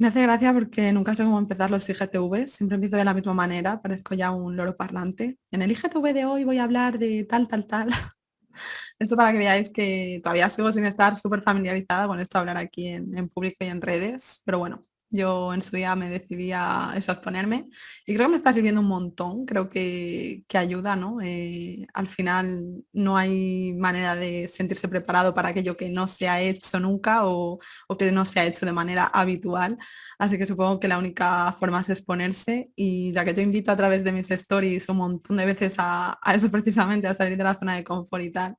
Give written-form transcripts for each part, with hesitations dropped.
Me hace gracia porque nunca sé cómo empezar los IGTV, siempre empiezo de la misma manera, parezco ya un loro parlante. En el IGTV de hoy voy a hablar de tal, tal, tal. Esto para que veáis que todavía sigo sin estar súper familiarizada con esto de hablar aquí en público y en redes, pero bueno, yo en su día me decidí a eso, a exponerme y creo que me está sirviendo un montón, creo que ayuda, ¿no? Al final no hay manera de sentirse preparado para aquello que no se ha hecho nunca o que no se ha hecho de manera habitual, así que supongo que la única forma es exponerse y ya que yo invito a través de mis stories un montón de veces a eso precisamente, a salir de la zona de confort y tal,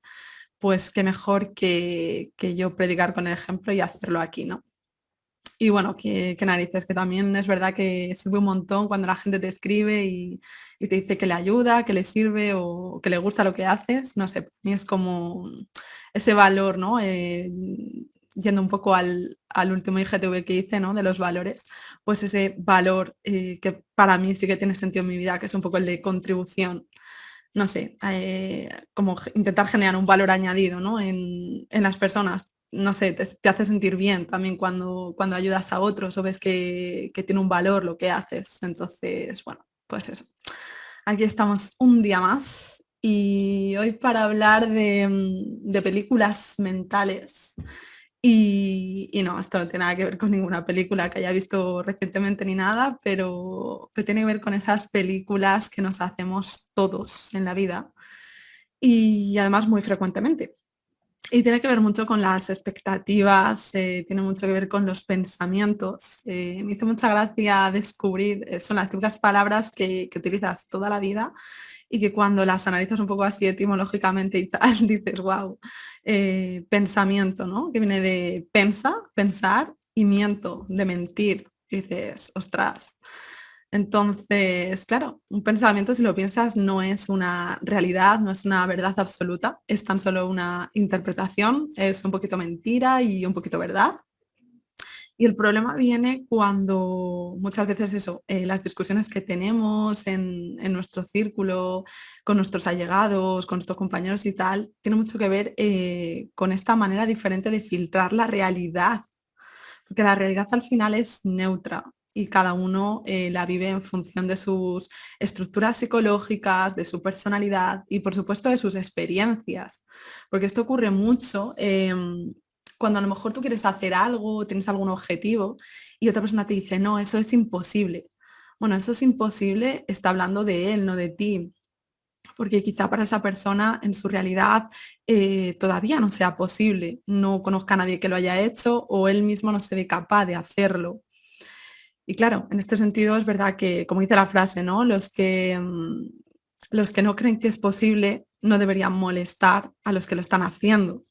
pues qué mejor que yo predicar con el ejemplo y hacerlo aquí, ¿no? Y bueno, que narices, que también es verdad que sirve un montón cuando la gente te escribe y te dice que le ayuda, que le sirve o que le gusta lo que haces. No sé, para mí es como ese valor, ¿no? Yendo un poco al último IGTV que hice, ¿no? De los valores, pues ese valor que para mí sí que tiene sentido en mi vida, que es un poco el de contribución, no sé, como intentar generar un valor añadido, ¿no? En las personas. No sé, te hace sentir bien también cuando ayudas a otros o ves que tiene un valor lo que haces. Entonces, bueno, pues eso. Aquí estamos un día más y hoy para hablar de películas mentales. Y no, esto no tiene nada que ver con ninguna película que haya visto recientemente ni nada, pero tiene que ver con esas películas que nos hacemos todos en la vida y además muy frecuentemente. Y tiene que ver mucho con las expectativas, tiene mucho que ver con los pensamientos. Me hizo mucha gracia descubrir, son las típicas palabras que utilizas toda la vida y que cuando las analizas un poco así etimológicamente y tal, dices, wow, pensamiento, ¿no? Que viene de pensa, pensar, y miento, de mentir. Y dices, ostras. Entonces, claro, un pensamiento, si lo piensas, no es una realidad, no es una verdad absoluta, es tan solo una interpretación, es un poquito mentira y un poquito verdad. Y el problema viene cuando muchas veces eso, las discusiones que tenemos en nuestro círculo, con nuestros allegados, con nuestros compañeros y tal, tiene mucho que ver con esta manera diferente de filtrar la realidad, porque la realidad al final es neutra y cada uno la vive en función de sus estructuras psicológicas, de su personalidad y por supuesto de sus experiencias, porque esto ocurre mucho cuando a lo mejor tú quieres hacer algo, tienes algún objetivo y otra persona te dice, no, eso es imposible. Bueno, eso es imposible, está hablando de él, no de ti, porque quizá para esa persona en su realidad todavía no sea posible, no conozca a nadie que lo haya hecho o él mismo no se ve capaz de hacerlo. Y claro, en este sentido es verdad que, como dice la frase, ¿no? Los que no creen que es posible no deberían molestar a los que lo están haciendo.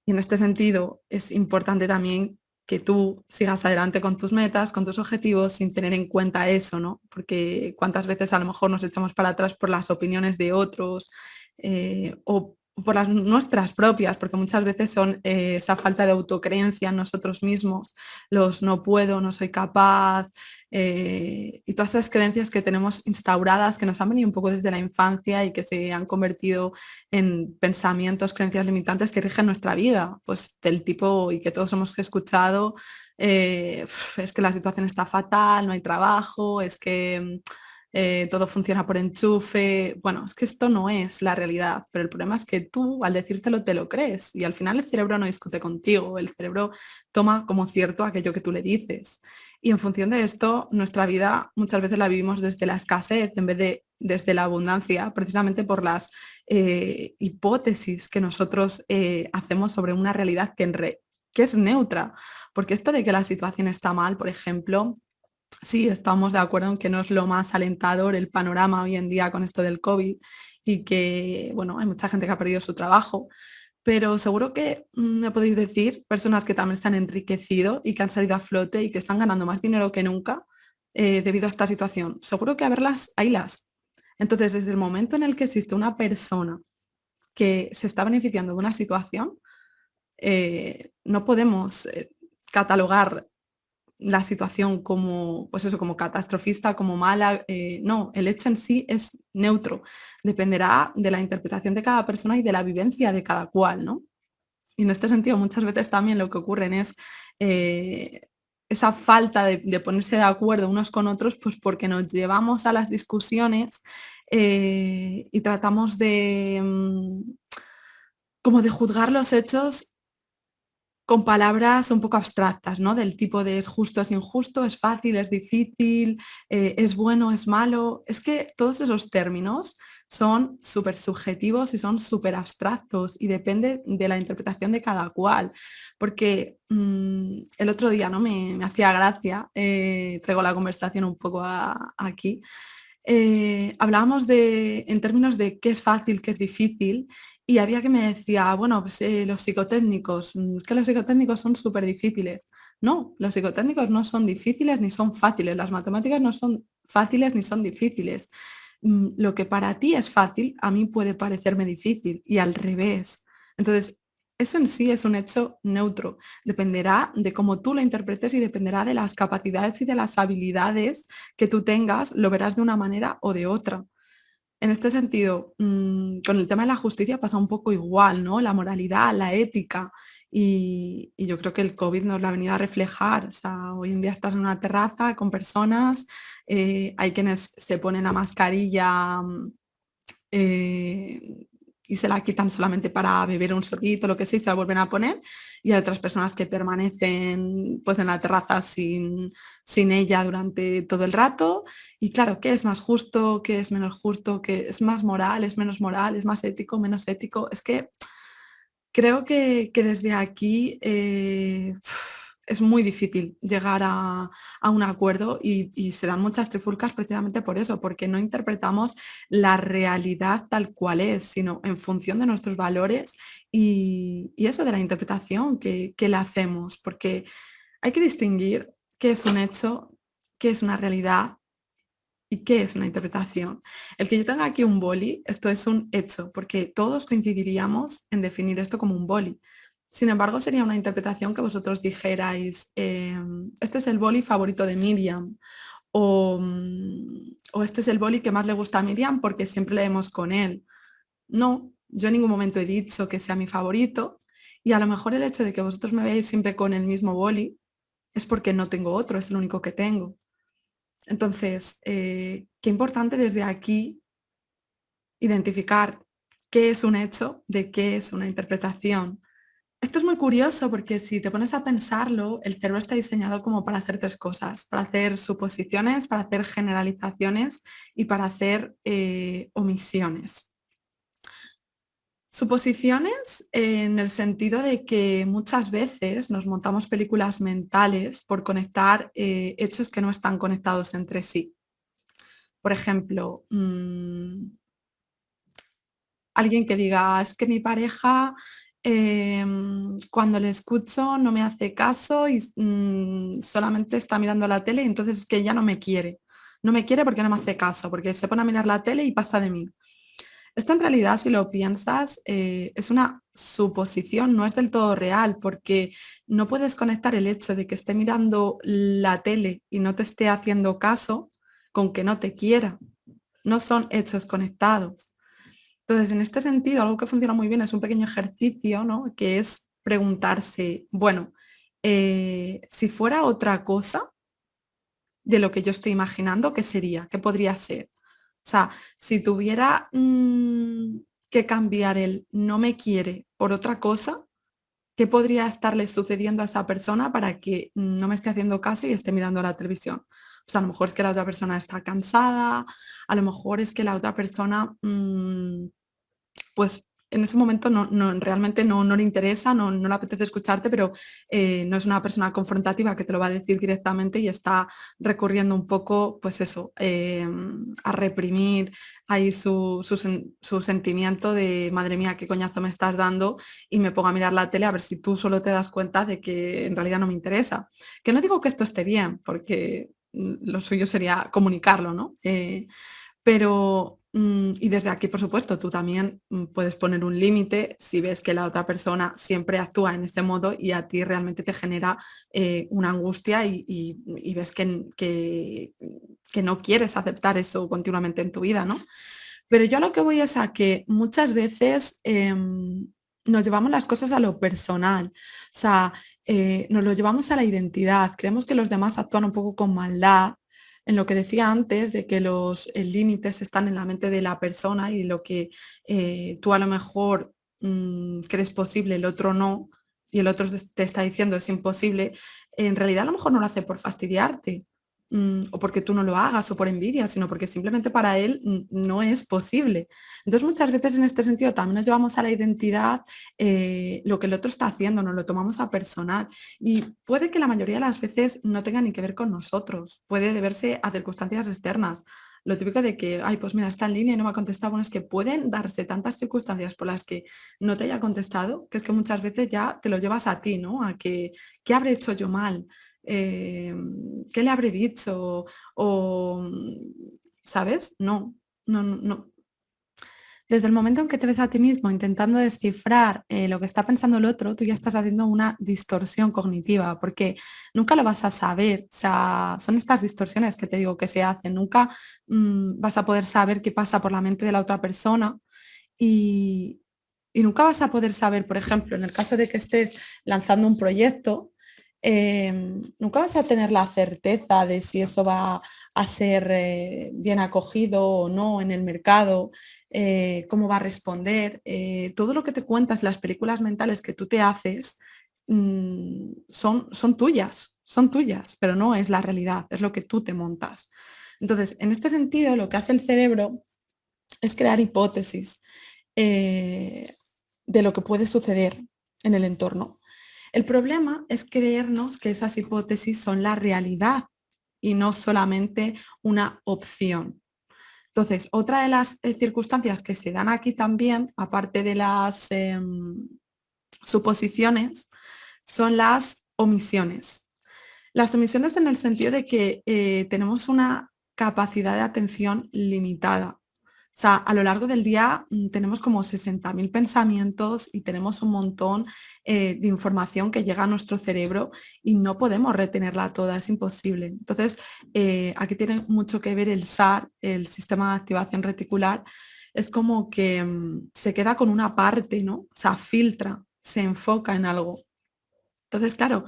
Y en este sentido es importante también que tú sigas adelante con tus metas, con tus objetivos, sin tener en cuenta eso, ¿no? Porque cuántas veces a lo mejor nos echamos para atrás por las opiniones de otros o por las nuestras propias, porque muchas veces son esa falta de autocreencia en nosotros mismos, los no puedo, no soy capaz, y todas esas creencias que tenemos instauradas, que nos han venido un poco desde la infancia y que se han convertido en pensamientos, creencias limitantes que rigen nuestra vida, pues del tipo y que todos hemos escuchado, es que la situación está fatal, no hay trabajo, es que todo funciona por enchufe. Bueno, es que esto no es la realidad, pero el problema es que tú al decírtelo te lo crees y al final el cerebro no discute contigo, el cerebro toma como cierto aquello que tú le dices. Y en función de esto, nuestra vida muchas veces la vivimos desde la escasez en vez de desde la abundancia, precisamente por las hipótesis que nosotros hacemos sobre una realidad que es neutra. Porque esto de que la situación está mal, por ejemplo, sí, estamos de acuerdo en que no es lo más alentador el panorama hoy en día con esto del COVID y que, bueno, hay mucha gente que ha perdido su trabajo, pero seguro que me podéis decir personas que también se han enriquecido y que han salido a flote y que están ganando más dinero que nunca debido a esta situación. Seguro que a verlas, haylas. Entonces, desde el momento en el que existe una persona que se está beneficiando de una situación, no podemos catalogar la situación como, pues eso, como catastrofista, como mala. No, el hecho en sí es neutro. Dependerá de la interpretación de cada persona y de la vivencia de cada cual, ¿no? Y en este sentido, muchas veces también lo que ocurren es esa falta de ponerse de acuerdo unos con otros, pues porque nos llevamos a las discusiones y tratamos de como de juzgar los hechos con palabras un poco abstractas, ¿no? Del tipo de es justo, es injusto, es fácil, es difícil, es bueno, es malo. Es que todos esos términos son súper subjetivos y son súper abstractos y depende de la interpretación de cada cual. Porque el otro día, ¿no? Me hacía gracia, traigo la conversación un poco aquí. Hablábamos en términos de qué es fácil, qué es difícil, y había que me decía, bueno, pues los psicotécnicos, es que los psicotécnicos son súper difíciles. No, los psicotécnicos no son difíciles ni son fáciles, las matemáticas no son fáciles ni son difíciles. Lo que para ti es fácil, a mí puede parecerme difícil y al revés. Entonces, eso en sí es un hecho neutro. Dependerá de cómo tú lo interpretes y dependerá de las capacidades y de las habilidades que tú tengas, lo verás de una manera o de otra. En este sentido, con el tema de la justicia pasa un poco igual, ¿no? La moralidad, la ética. Y yo creo que el COVID nos lo ha venido a reflejar. O sea, hoy en día estás en una terraza con personas, hay quienes se ponen la mascarilla eh, y se la quitan solamente para beber un sorbito, lo que sea, y se la vuelven a poner. Y hay otras personas que permanecen pues en la terraza sin ella durante todo el rato. Y claro, ¿qué es más justo? ¿Qué es menos justo? ¿Qué es más moral? ¿Es menos moral? ¿Es más ético? ¿Menos ético? Es que creo que desde aquí es muy difícil llegar a un acuerdo y se dan muchas trifulcas precisamente por eso, porque no interpretamos la realidad tal cual es, sino en función de nuestros valores y eso de la interpretación que le hacemos, porque hay que distinguir qué es un hecho, qué es una realidad y qué es una interpretación. El que yo tenga aquí un boli, esto es un hecho, porque todos coincidiríamos en definir esto como un boli. Sin embargo, sería una interpretación que vosotros dijerais, este es el boli favorito de Miriam, o este es el boli que más le gusta a Miriam porque siempre leemos con él. No, yo en ningún momento he dicho que sea mi favorito y a lo mejor el hecho de que vosotros me veáis siempre con el mismo boli es porque no tengo otro, es el único que tengo. Entonces, qué importante desde aquí identificar qué es un hecho de qué es una interpretación. Esto es muy curioso porque si te pones a pensarlo, el cerebro está diseñado como para hacer tres cosas, para hacer suposiciones, para hacer generalizaciones y para hacer omisiones. Suposiciones en el sentido de que muchas veces nos montamos películas mentales por conectar hechos que no están conectados entre sí. Por ejemplo, alguien que diga, es que mi pareja cuando le escucho no me hace caso y solamente está mirando la tele, entonces es que ya no me quiere. No me quiere porque no me hace caso, porque se pone a mirar la tele y pasa de mí. Esto en realidad, si lo piensas, es una suposición, no es del todo real, porque no puedes conectar el hecho de que esté mirando la tele y no te esté haciendo caso con que no te quiera. No son hechos conectados. Entonces, en este sentido, algo que funciona muy bien es un pequeño ejercicio, ¿no? Que es preguntarse, bueno, si fuera otra cosa de lo que yo estoy imaginando, ¿qué sería? ¿Qué podría ser? O sea, si tuviera que cambiar el no me quiere por otra cosa, ¿qué podría estarle sucediendo a esa persona para que no me esté haciendo caso y esté mirando la televisión? Pues a lo mejor es que la otra persona está cansada, a lo mejor es que la otra persona pues en ese momento realmente no le interesa, no le apetece escucharte, pero no es una persona confrontativa que te lo va a decir directamente y está recurriendo un poco, pues eso, a reprimir ahí su sentimiento de, madre mía, qué coñazo me estás dando y me pongo a mirar la tele a ver si tú solo te das cuenta de que en realidad no me interesa. Que no digo que esto esté bien, porque lo suyo sería comunicarlo, ¿no? Pero, y desde aquí, por supuesto, tú también puedes poner un límite si ves que la otra persona siempre actúa en este modo y a ti realmente te genera una angustia y ves que no quieres aceptar eso continuamente en tu vida, ¿no? Pero yo a lo que voy es a que muchas veces nos llevamos las cosas a lo personal. O sea, nos lo llevamos a la identidad. Creemos que los demás actúan un poco con maldad, en lo que decía antes, de que los límites están en la mente de la persona y lo que tú a lo mejor crees posible, el otro no, y el otro te está diciendo es imposible, en realidad a lo mejor no lo hace por fastidiarte, o porque tú no lo hagas o por envidia, sino porque simplemente para él no es posible. Entonces muchas veces en este sentido también nos llevamos a la identidad lo que el otro está haciendo, nos lo tomamos a personal y puede que la mayoría de las veces no tenga ni que ver con nosotros, puede deberse a circunstancias externas. Lo típico de que, ay, pues mira, está en línea y no me ha contestado. Bueno, es que pueden darse tantas circunstancias por las que no te haya contestado, que es que muchas veces ya te lo llevas a ti, ¿no? A que, ¿qué habré hecho yo mal? ¿Qué le habré dicho? O, ¿sabes? No, no, no, no. Desde el momento en que te ves a ti mismo intentando descifrar lo que está pensando el otro, tú ya estás haciendo una distorsión cognitiva, porque nunca lo vas a saber. O sea, son estas distorsiones que te digo que se hacen. Nunca vas a poder saber qué pasa por la mente de la otra persona y, y nunca vas a poder saber, por ejemplo, en el caso de que estés lanzando un proyecto, nunca vas a tener la certeza de si eso va a ser bien acogido o no en el mercado, cómo va a responder. Todo lo que te cuentas, las películas mentales que tú te haces, son tuyas, pero no es la realidad, es lo que tú te montas. Entonces, en este sentido, lo que hace el cerebro es crear hipótesis eh, de lo que puede suceder en el entorno. El problema es creernos que esas hipótesis son la realidad y no solamente una opción. Entonces, otra de las circunstancias que se dan aquí también, aparte de las suposiciones, son las omisiones. Las omisiones en el sentido de que tenemos una capacidad de atención limitada. O sea, a lo largo del día tenemos como 60.000 pensamientos y tenemos un montón de información que llega a nuestro cerebro y no podemos retenerla toda, es imposible. Entonces, aquí tiene mucho que ver el SAR, el sistema de activación reticular. Es como que se queda con una parte, ¿no? O sea, filtra, se enfoca en algo. Entonces, claro,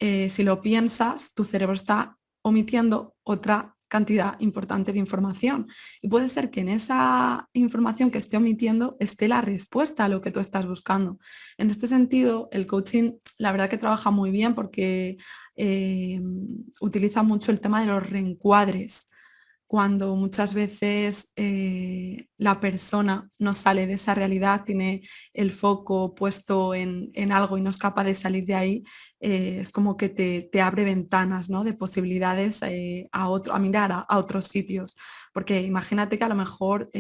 si lo piensas, tu cerebro está omitiendo otra cantidad importante de información. Y puede ser que en esa información que esté omitiendo esté la respuesta a lo que tú estás buscando. En este sentido, el coaching, la verdad que trabaja muy bien porque utiliza mucho el tema de los reencuadres cuando muchas veces la persona no sale de esa realidad, tiene el foco puesto en algo y no es capaz de salir de ahí, es como que te abre ventanas, ¿no? De posibilidades a mirar a otros sitios. Porque imagínate que a lo mejor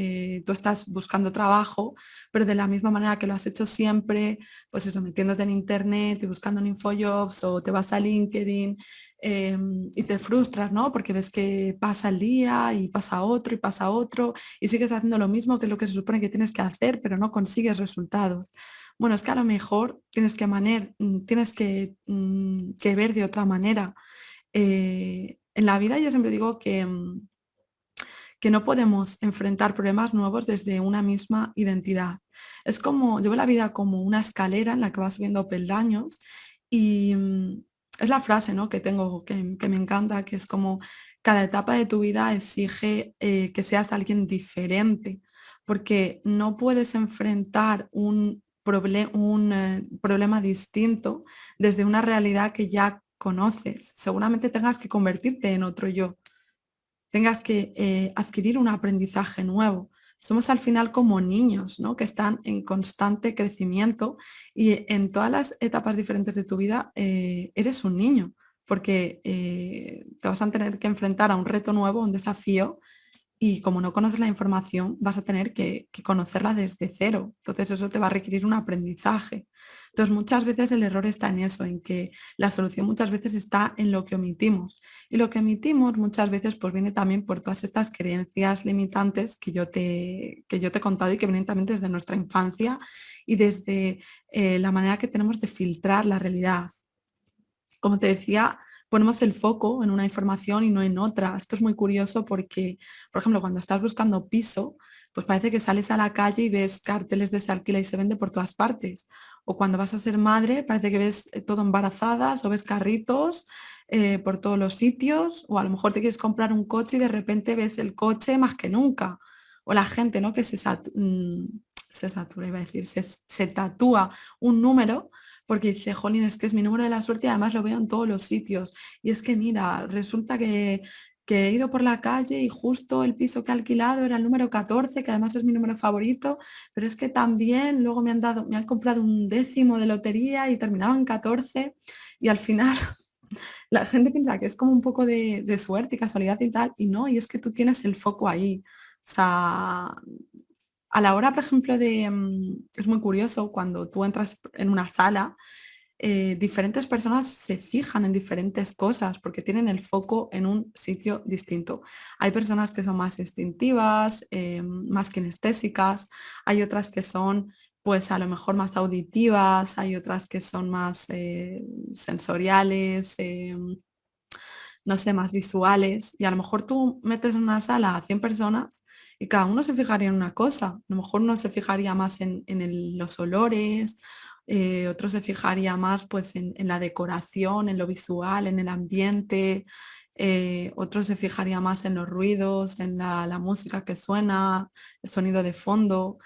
tú estás buscando trabajo, pero de la misma manera que lo has hecho siempre, pues eso, metiéndote en internet y buscando en InfoJobs o te vas a LinkedIn y te frustras, ¿no? Porque ves que pasa el día y pasa otro y sigues haciendo lo mismo que es lo que se supone que tienes que hacer, pero no consigues resultados. Bueno, es que a lo mejor tienes que ver de otra manera. En la vida yo siempre digo que no podemos enfrentar problemas nuevos desde una misma identidad. Es como, yo veo la vida como una escalera en la que vas subiendo peldaños y es la frase, ¿no? que tengo que me encanta, que es como cada etapa de tu vida exige que seas alguien diferente, porque no puedes enfrentar un problema distinto desde una realidad que ya conoces. Seguramente tengas que convertirte en otro yo, tengas que adquirir un aprendizaje nuevo. Somos al final como niños, ¿no? Que están en constante crecimiento y en todas las etapas diferentes de tu vida eres un niño, porque te vas a tener que enfrentar a un reto nuevo, un desafío, y como no conoces la información, vas a tener que conocerla desde cero. Entonces eso te va a requerir un aprendizaje. Entonces muchas veces el error está en eso, en que la solución muchas veces está en lo que omitimos. Y lo que omitimos muchas veces pues viene también por todas estas creencias limitantes que yo te he contado y que vienen también desde nuestra infancia y desde la manera que tenemos de filtrar la realidad. Como te decía, ponemos el foco en una información y no en otra. Esto es muy curioso porque, por ejemplo, cuando estás buscando piso, pues parece que sales a la calle y ves carteles de se alquila y se vende por todas partes. O cuando vas a ser madre, parece que ves todo embarazadas o ves carritos por todos los sitios, o a lo mejor te quieres comprar un coche y de repente ves el coche más que nunca. O la gente, ¿no? Que se satura, iba a decir, se tatúa un número porque dice, jolín, es que es mi número de la suerte y además lo veo en todos los sitios. Y es que mira, resulta que he ido por la calle y justo el piso que he alquilado era el número 14, que además es mi número favorito, pero es que también luego me han comprado un décimo de lotería y terminaba en 14 y al final la gente piensa que es como un poco de suerte y casualidad y tal, y no, y es que tú tienes el foco ahí. O sea, a la hora, por ejemplo, es muy curioso cuando tú entras en una sala, diferentes personas se fijan en diferentes cosas porque tienen el foco en un sitio distinto. Hay personas que son más instintivas, más kinestésicas, hay otras que son pues a lo mejor más auditivas, hay otras que son más sensoriales, no sé, más visuales. Y a lo mejor tú metes en una sala a 100 personas y cada uno se fijaría en una cosa. A lo mejor uno se fijaría más en los olores, otro se fijaría más pues en la decoración, en lo visual, en el ambiente, otro se fijaría más en los ruidos, en la música que suena, el sonido de fondo.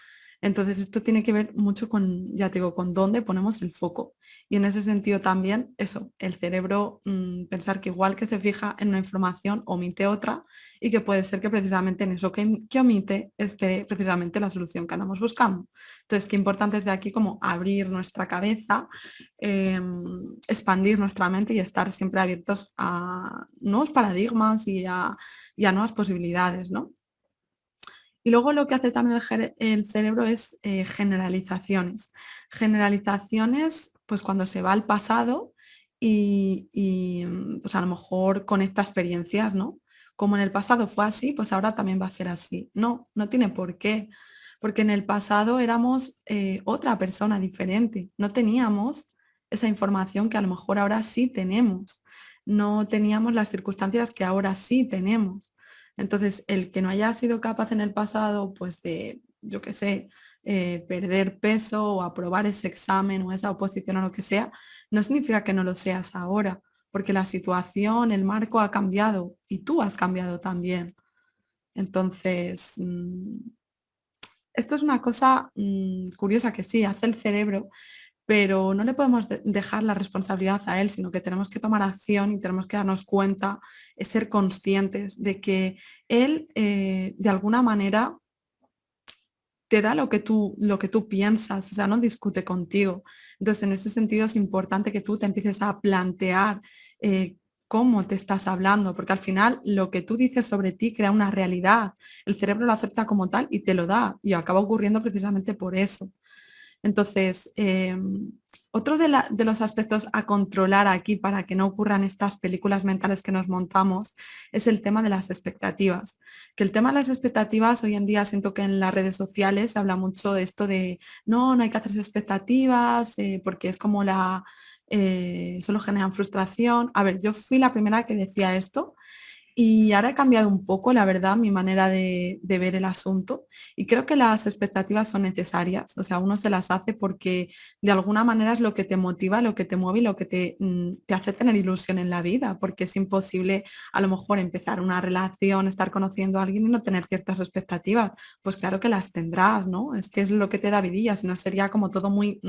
Entonces esto tiene que ver mucho con, ya te digo, con dónde ponemos el foco. Y en ese sentido también, eso, el cerebro, pensar que igual que se fija en una información, omite otra y que puede ser que precisamente en eso que omite esté precisamente la solución que andamos buscando. Entonces, qué importante es de aquí como abrir nuestra cabeza, expandir nuestra mente y estar siempre abiertos a nuevos paradigmas y a nuevas posibilidades, ¿no? Y luego lo que hace también el cerebro es generalizaciones. Generalizaciones, pues cuando se va al pasado pues a lo mejor conecta experiencias, ¿no? Como en el pasado fue así, pues ahora también va a ser así. No, no tiene por qué, porque en el pasado éramos otra persona diferente. No teníamos esa información que a lo mejor ahora sí tenemos. No teníamos las circunstancias que ahora sí tenemos. Entonces, el que no haya sido capaz en el pasado, pues de, yo qué sé, perder peso o aprobar ese examen o esa oposición o lo que sea, no significa que no lo seas ahora, porque la situación, el marco ha cambiado y tú has cambiado también. Entonces, esto es una cosa curiosa que sí, hace el cerebro, pero no le podemos dejar la responsabilidad a él, sino que tenemos que tomar acción y tenemos que darnos cuenta, ser conscientes de que él de alguna manera te da lo que tú piensas, o sea, no discute contigo. Entonces, en ese sentido es importante que tú te empieces a plantear cómo te estás hablando, porque al final lo que tú dices sobre ti crea una realidad. El cerebro lo acepta como tal y te lo da, y acaba ocurriendo precisamente por eso. Entonces, otro de los aspectos a controlar aquí para que no ocurran estas películas mentales que nos montamos es el tema de las expectativas. Que el tema de las expectativas hoy en día siento que en las redes sociales se habla mucho de esto de no, no hay que hacerse expectativas porque es como solo generan frustración. A ver, yo fui la primera que decía esto y ahora he cambiado un poco, la verdad, mi manera de ver el asunto y creo que las expectativas son necesarias. O sea, uno se las hace porque de alguna manera es lo que te motiva, lo que te mueve y lo que te hace tener ilusión en la vida, porque es imposible a lo mejor empezar una relación, estar conociendo a alguien y no tener ciertas expectativas. Pues claro que las tendrás, ¿no? Es que es lo que te da vidilla, si no sería como todo muy,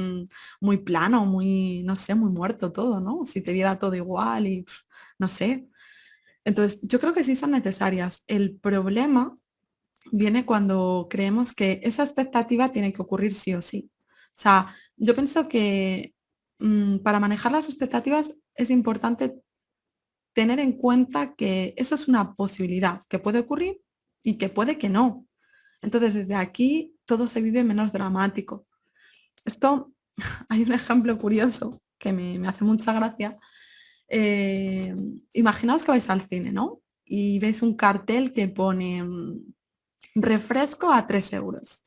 muy plano, muy, no sé, muy muerto todo, ¿no? Si te viera todo igual y no sé. Entonces, yo creo que sí son necesarias. El problema viene cuando creemos que esa expectativa tiene que ocurrir sí o sí. O sea, yo pienso que para manejar las expectativas es importante tener en cuenta que eso es una posibilidad que puede ocurrir y que puede que no. Entonces, desde aquí todo se vive menos dramático. Esto, hay un ejemplo curioso que me hace mucha gracia. Eh, Imaginaos que vais al cine, ¿no? Y veis un cartel que pone refresco a 3 euros.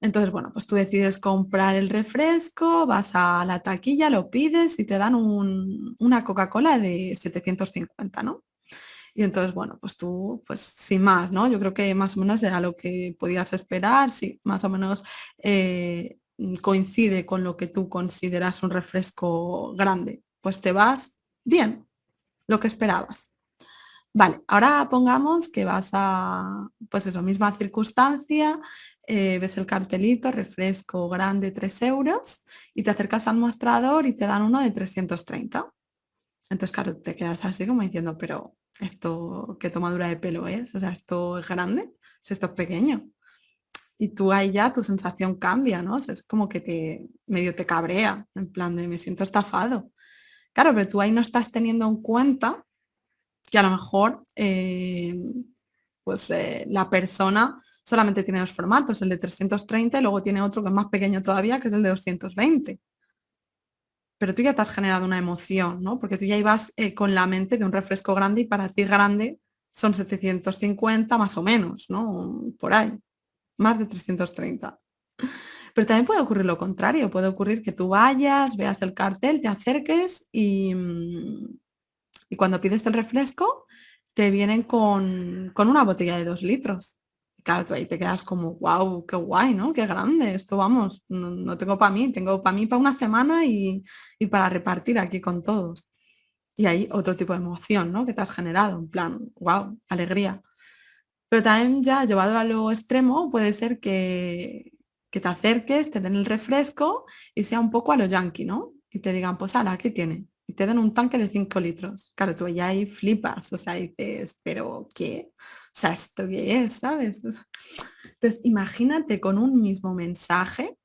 Entonces, bueno, pues tú decides comprar el refresco, vas a la taquilla, lo pides y te dan una Coca-Cola de 750, ¿no? Y entonces, bueno, pues tú, pues sin más, ¿no? Yo creo que más o menos era lo que podías esperar, sí, más o menos coincide con lo que tú consideras un refresco grande, pues te vas bien, lo que esperabas. Vale, ahora pongamos que vas a, pues eso, misma circunstancia, ves el cartelito, refresco grande 3 euros y te acercas al mostrador y te dan uno de 330. Entonces, claro, te quedas así como diciendo, pero esto, ¿qué tomadura de pelo es? O sea, ¿esto es grande? Si esto es pequeño. Y tú ahí ya tu sensación cambia, ¿no? O sea, es como que te medio te cabrea, en plan de me siento estafado. Claro, pero tú ahí no estás teniendo en cuenta que a lo mejor la persona solamente tiene dos formatos, el de 330 y luego tiene otro que es más pequeño todavía, que es el de 220. Pero tú ya te has generado una emoción, ¿no? Porque tú ya ibas con la mente de un refresco grande y para ti grande son 750 más o menos, ¿no? Por ahí, más de 330. Pero también puede ocurrir lo contrario, puede ocurrir que tú vayas, veas el cartel, te acerques y cuando pides el refresco te vienen con una botella de 2 litros. Y claro, tú ahí te quedas como, wow, qué guay, ¿no? Qué grande, esto vamos, no tengo para mí, tengo para mí para una semana y para repartir aquí con todos. Y ahí otro tipo de emoción, ¿no? Que te has generado, en plan, wow, alegría. Pero también ya llevado a lo extremo puede ser que te acerques, te den el refresco y sea un poco a lo yankee, ¿no? Y te digan, pues ala, ¿qué tiene? Y te den un tanque de 5 litros. Claro, tú ya ahí flipas, o sea, dices, pero ¿qué? O sea, ¿esto qué es? ¿Sabes? O sea, entonces, imagínate con un mismo mensaje,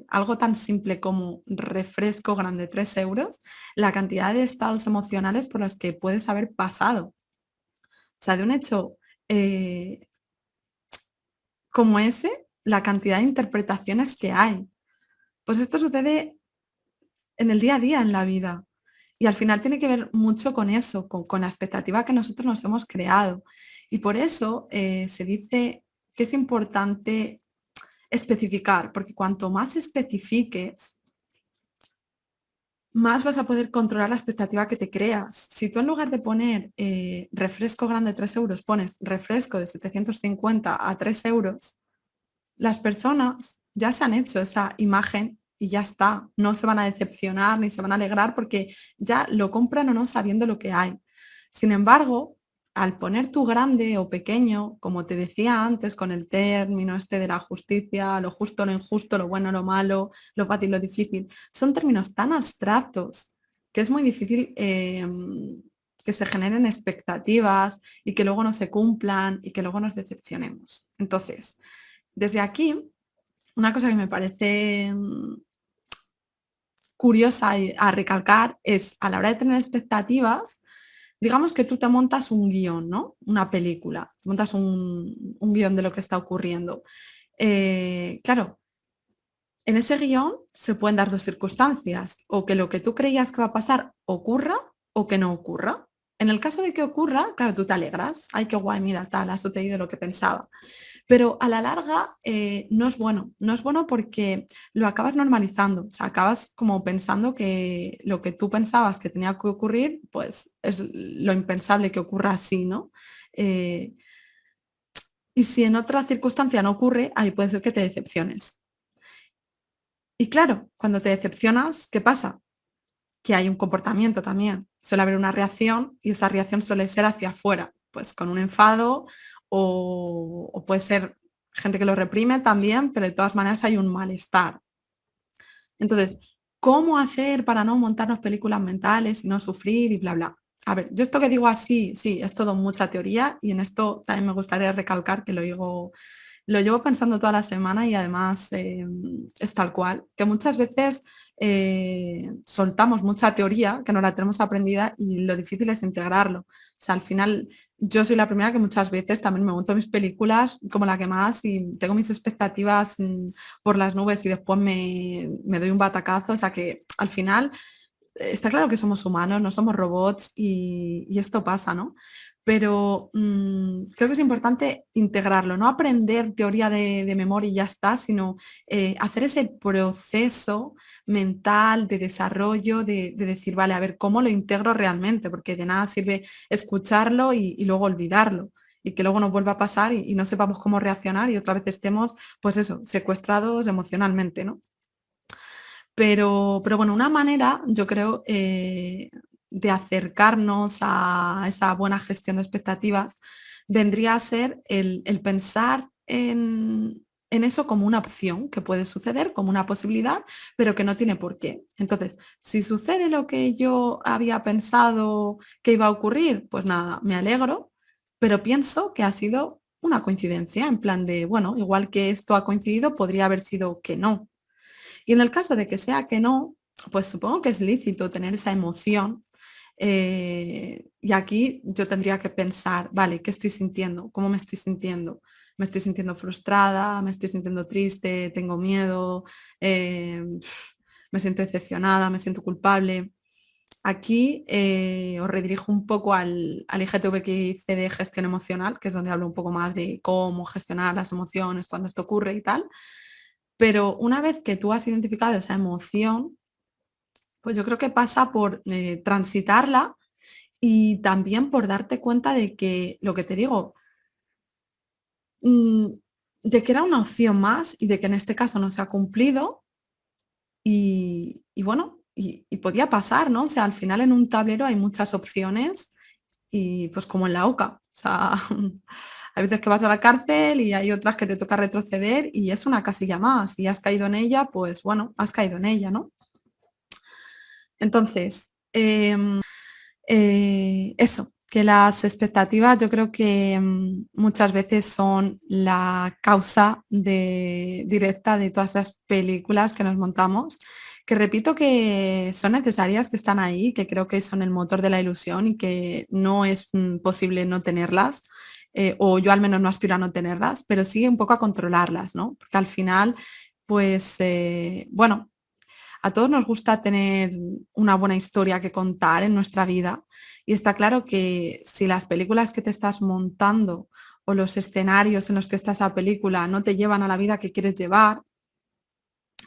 algo tan simple como refresco grande 3 euros, la cantidad de estados emocionales por los que puedes haber pasado. O sea, de un hecho eh, como ese, la cantidad de interpretaciones que hay. Pues esto sucede en el día a día en la vida. Y al final tiene que ver mucho con eso, con la expectativa que nosotros nos hemos creado. Y por eso se dice que es importante especificar, porque cuanto más especifiques, más vas a poder controlar la expectativa que te creas. Si tú en lugar de poner refresco grande 3 euros, pones refresco de 750 a 3 euros, las personas ya se han hecho esa imagen y ya está. No se van a decepcionar ni se van a alegrar porque ya lo compran o no sabiendo lo que hay. Sin embargo, al poner tu grande o pequeño, como te decía antes con el término este de la justicia, lo justo, lo injusto, lo bueno, lo malo, lo fácil, lo difícil, son términos tan abstractos que es muy difícil que se generen expectativas y que luego no se cumplan y que luego nos decepcionemos. Entonces, desde aquí, una cosa que me parece curiosa y a recalcar es a la hora de tener expectativas, digamos que tú te montas un guión, ¿no? Una película, te montas un guión de lo que está ocurriendo. Claro, en ese guión se pueden dar dos circunstancias, o que lo que tú creías que va a pasar ocurra o que no ocurra. En el caso de que ocurra, claro, tú te alegras, ay, qué guay, mira, tal, ha sucedido lo que pensaba. Pero a la larga no es bueno, no es bueno porque lo acabas normalizando, o sea, acabas como pensando que lo que tú pensabas que tenía que ocurrir, pues es lo impensable que ocurra así, ¿no? Eh, y si en otra circunstancia no ocurre, ahí puede ser que te decepciones. Y claro, cuando te decepcionas, ¿qué pasa? Que hay un comportamiento también, suele haber una reacción y esa reacción suele ser hacia afuera, pues con un enfado o puede ser gente que lo reprime también, pero de todas maneras hay un malestar. Entonces, ¿cómo hacer para no montarnos películas mentales y no sufrir y bla, bla? A ver, yo esto que digo así, sí, es todo mucha teoría y en esto también me gustaría recalcar que lo llevo pensando toda la semana y además es tal cual, que muchas veces soltamos mucha teoría que no la tenemos aprendida y lo difícil es integrarlo. O sea, al final yo soy la primera que muchas veces también me monto mis películas como la que más y tengo mis expectativas por las nubes y después me doy un batacazo. O sea que al final está claro que somos humanos, no somos robots y esto pasa, ¿no? Pero creo que es importante integrarlo, no aprender teoría de memoria y ya está, sino hacer ese proceso mental de desarrollo, de decir, vale, a ver, ¿cómo lo integro realmente? Porque de nada sirve escucharlo y luego olvidarlo. y que luego nos vuelva a pasar y no sepamos cómo reaccionar y otra vez estemos, pues eso, secuestrados emocionalmente, ¿no? Pero bueno, una manera, yo creo, de acercarnos a esa buena gestión de expectativas vendría a ser el pensar en eso como una opción que puede suceder, como una posibilidad, pero que no tiene por qué. Entonces, si sucede lo que yo había pensado que iba a ocurrir, pues nada, me alegro, pero pienso que ha sido una coincidencia, en plan de, bueno, igual que esto ha coincidido, podría haber sido que no. Y en el caso de que sea que no, pues supongo que es lícito tener esa emoción. Y aquí yo tendría que pensar, vale, ¿qué estoy sintiendo? ¿Cómo me estoy sintiendo? ¿Me estoy sintiendo frustrada? ¿Me estoy sintiendo triste? ¿Tengo miedo? Eh, ¿Me siento decepcionada? ¿Me siento culpable? Aquí os redirijo un poco al IGTV que hice de gestión emocional, que es donde hablo un poco más de cómo gestionar las emociones cuando esto ocurre y tal. Pero una vez que tú has identificado esa emoción, pues yo creo que pasa por transitarla y también por darte cuenta de que, lo que te digo, mm, de que era una opción más y de que en este caso no se ha cumplido y bueno, y podía pasar, ¿no? O sea, al final en un tablero hay muchas opciones y pues como en la OCA, o sea, hay veces que vas a la cárcel y hay otras que te toca retroceder y es una casilla más y has caído en ella, pues bueno, has caído en ella, ¿no? Entonces, eso, que las expectativas yo creo que muchas veces son la causa directa de todas esas películas que nos montamos, que repito que son necesarias, que están ahí, que creo que son el motor de la ilusión y que no es posible no tenerlas, o yo al menos no aspiro a no tenerlas, pero sí un poco a controlarlas, ¿no? Porque al final, pues, bueno, a todos nos gusta tener una buena historia que contar en nuestra vida y está claro que si las películas que te estás montando o los escenarios en los que está esa película no te llevan a la vida que quieres llevar,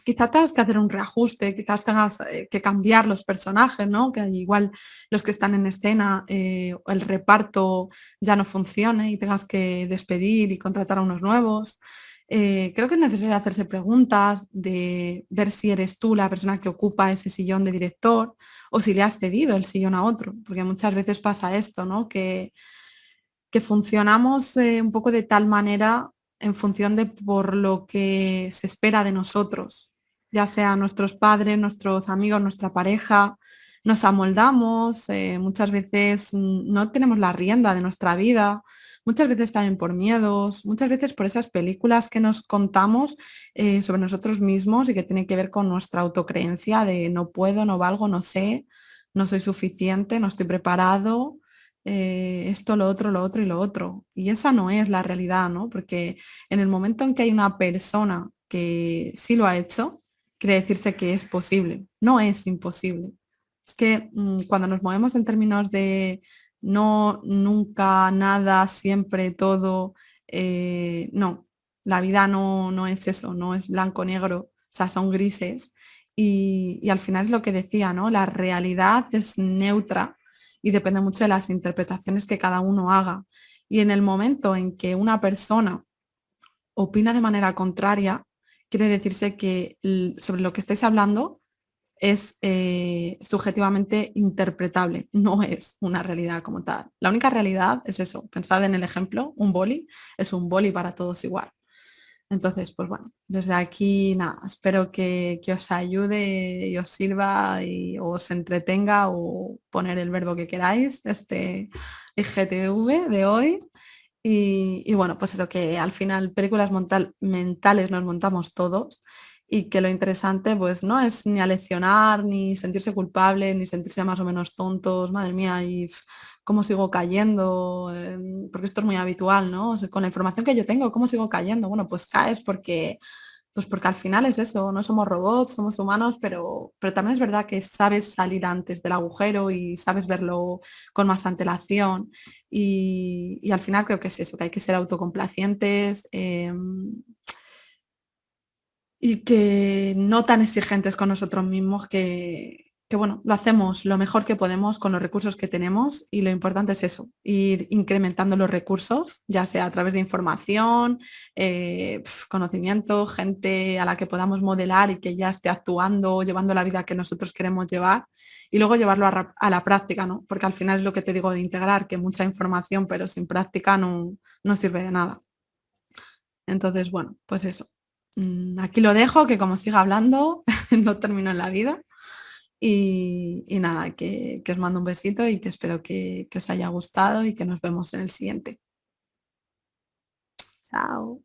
quizás tengas que hacer un reajuste, quizás tengas que cambiar los personajes, ¿no? Que igual los que están en escena, el reparto ya no funcione y tengas que despedir y contratar a unos nuevos. Creo que es necesario hacerse preguntas de ver si eres tú la persona que ocupa ese sillón de director o si le has cedido el sillón a otro, porque muchas veces pasa esto, ¿no? Que funcionamos un poco de tal manera en función de por lo que se espera de nosotros, ya sea nuestros padres, nuestros amigos, nuestra pareja, nos amoldamos, muchas veces no tenemos la rienda de nuestra vida, muchas veces también por miedos, muchas veces por esas películas que nos contamos sobre nosotros mismos y que tienen que ver con nuestra autocreencia de no puedo, no valgo, no sé, no soy suficiente, no estoy preparado, esto, lo otro y lo otro. Y esa no es la realidad, ¿no? Porque en el momento en que hay una persona que sí lo ha hecho, quiere decirse que es posible, no es imposible. Es que cuando nos movemos en términos de no, nunca, nada, siempre, todo, no, la vida no es eso, no es blanco-negro, o sea, son grises. Y al final es lo que decía, ¿no? La realidad es neutra y depende mucho de las interpretaciones que cada uno haga. Y en el momento en que una persona opina de manera contraria, quiere decirse que sobre lo que estáis hablando es subjetivamente interpretable, no es una realidad como tal. La única realidad es eso, pensad en el ejemplo, un boli es un boli para todos igual. Entonces, pues bueno, desde aquí nada, espero que os ayude y os sirva y os entretenga o poner el verbo que queráis, este IGTV de hoy. Y bueno, pues eso, que al final películas mentales nos montamos todos y que lo interesante pues no es ni aleccionar, ni sentirse culpable, ni sentirse más o menos tontos, madre mía, y cómo sigo cayendo, porque esto es muy habitual, ¿no? O sea, con la información que yo tengo, ¿cómo sigo cayendo? Bueno, pues caes porque al final es eso, no somos robots, somos humanos, pero también es verdad que sabes salir antes del agujero y sabes verlo con más antelación. Y al final creo que es eso, que hay que ser autocomplacientes y que no tan exigentes con nosotros mismos, bueno, lo hacemos lo mejor que podemos con los recursos que tenemos y lo importante es eso, ir incrementando los recursos, ya sea a través de información, conocimiento, gente a la que podamos modelar y que ya esté actuando, llevando la vida que nosotros queremos llevar y luego llevarlo a la práctica, ¿no? Porque al final es lo que te digo de integrar, que mucha información pero sin práctica no sirve de nada. Entonces, bueno, pues eso. Aquí lo dejo, que como siga hablando, no termino en la vida. Y nada, que os mando un besito y que espero que os haya gustado y que nos vemos en el siguiente. Chao.